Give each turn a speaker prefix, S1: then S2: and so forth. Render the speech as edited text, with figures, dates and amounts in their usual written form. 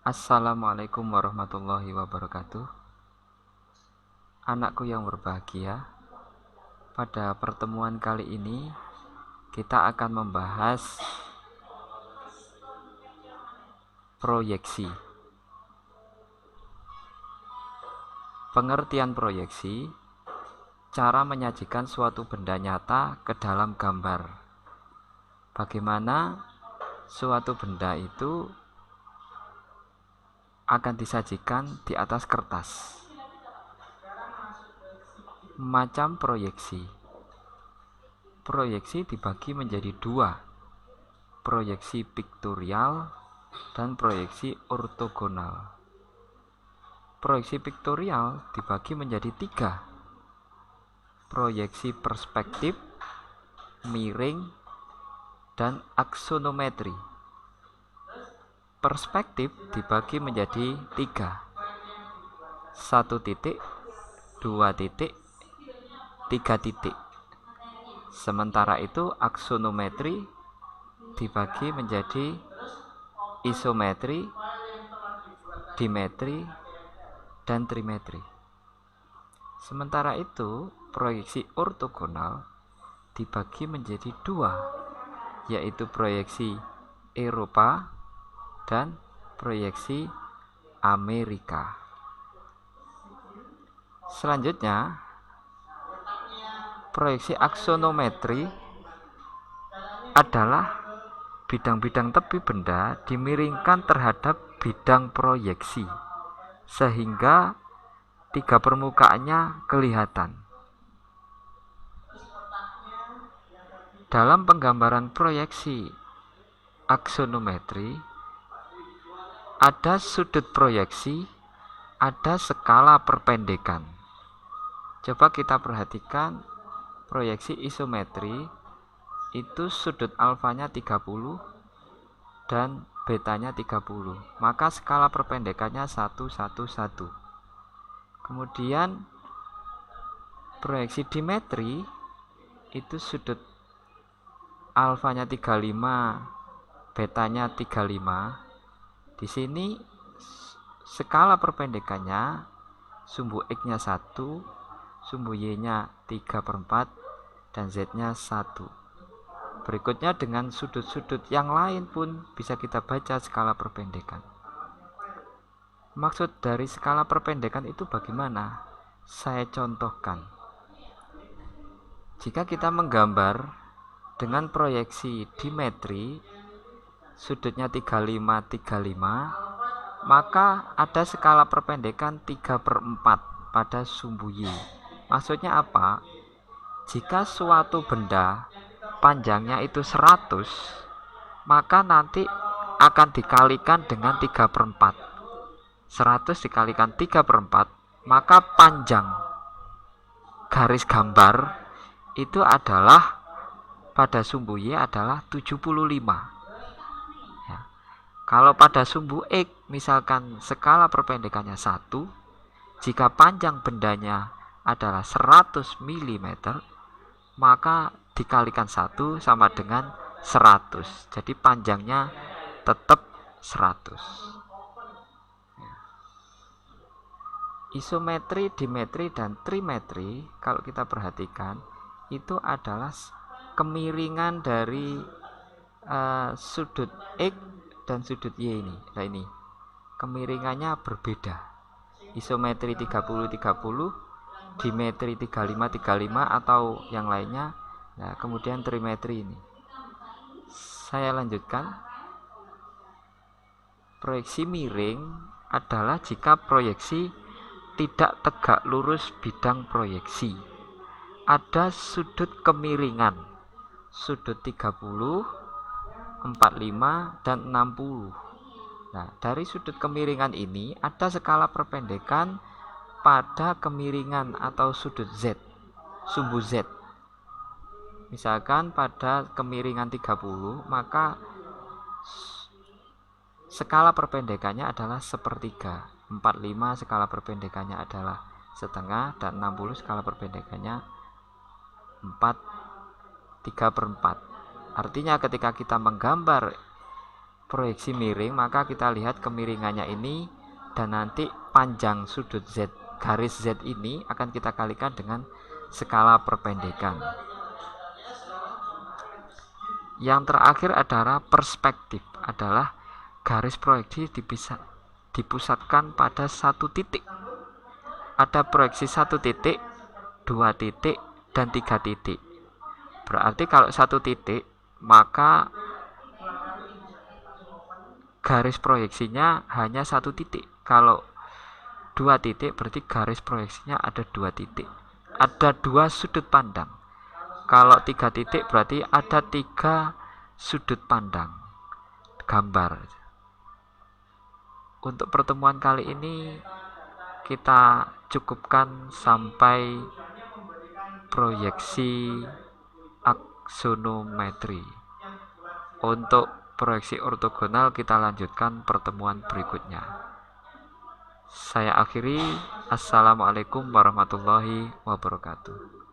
S1: Assalamualaikum warahmatullahi wabarakatuh. Anakku yang berbahagia, pada pertemuan kali ini kita akan membahas proyeksi. Pengertian proyeksi, cara menyajikan suatu benda nyata ke dalam gambar. Bagaimana suatu benda itu akan disajikan di atas kertas. Macam proyeksi. Proyeksi dibagi menjadi dua, proyeksi piktorial dan proyeksi ortogonal. Proyeksi piktorial dibagi menjadi tiga, proyeksi perspektif, miring, dan aksonometri. Perspektif dibagi menjadi tiga, 1 titik, 2 titik, 3 titik. Sementara itu aksonometri dibagi menjadi isometri, dimetri, dan trimetri. Sementara itu proyeksi ortogonal dibagi menjadi dua, yaitu proyeksi Eropa dan proyeksi Amerika. Selanjutnya, proyeksi aksonometri adalah bidang-bidang tepi benda dimiringkan terhadap bidang proyeksi sehingga tiga permukaannya kelihatan. Dalam penggambaran proyeksi aksonometri, ada sudut proyeksi, ada skala perpendekan. Coba kita perhatikan proyeksi isometri, itu sudut alfanya 30 dan betanya 30. Maka skala perpendekannya 1, 1, 1. Kemudian proyeksi dimetri, itu sudut alfanya 35, betanya 35. Di sini skala perpendekannya sumbu X-nya 1, sumbu Y-nya 3/4, dan Z-nya 1. Berikutnya dengan sudut-sudut yang lain pun bisa kita baca skala perpendekan. Maksud dari skala perpendekan itu bagaimana? Saya contohkan. Jika kita menggambar dengan proyeksi dimetri, sudutnya 35, 35, maka ada skala perpendekan 3/4 pada sumbu Y. Maksudnya apa? Jika suatu benda panjangnya itu 100, maka nanti akan dikalikan dengan 3/4. 100 dikalikan 3/4, maka panjang garis gambar itu adalah pada sumbu Y adalah 75. Ya. Kalau pada sumbu X misalkan skala perpendekannya 1, jika panjang bendanya adalah 100 mm, maka dikalikan 1 sama dengan 100. Jadi panjangnya tetap 100. Isometri, dimetri, dan trimetri, kalau kita perhatikan, itu adalah kemiringan dari sudut X dan sudut Y ini. Nah ini, kemiringannya berbeda. Isometri 30-30, dimetri 35-35 atau yang lainnya. Nah, kemudian trimetri ini. Saya lanjutkan. Proyeksi miring adalah jika proyeksi tidak tegak lurus bidang proyeksi. Ada sudut kemiringan. Sudut 30, 45, dan 60. Nah, dari sudut kemiringan ini ada skala perpendekan pada kemiringan atau sudut Z, sumbu Z. Misalkan pada kemiringan 30, maka skala perpendekannya adalah sepertiga. 45 skala perpendekannya adalah setengah, dan 60 skala perpendekannya 3/4. Artinya ketika kita menggambar proyeksi miring, maka kita lihat kemiringannya ini, dan nanti panjang sudut Z, garis Z ini akan kita kalikan dengan skala perpendekan. Yang terakhir adalah perspektif, adalah garis proyeksi dipusatkan pada satu titik. Ada proyeksi satu titik, dua titik, dan tiga titik. Berarti kalau satu titik, maka garis proyeksinya hanya satu titik. Kalau dua titik, berarti garis proyeksinya ada dua titik. Ada dua sudut pandang. Kalau tiga titik, berarti ada tiga sudut pandang gambar. Untuk pertemuan kali ini kita cukupkan sampai proyeksi aksonometri. Untuk proyeksi ortogonal kita lanjutkan pertemuan berikutnya. Saya akhiri. Assalamualaikum warahmatullahi wabarakatuh.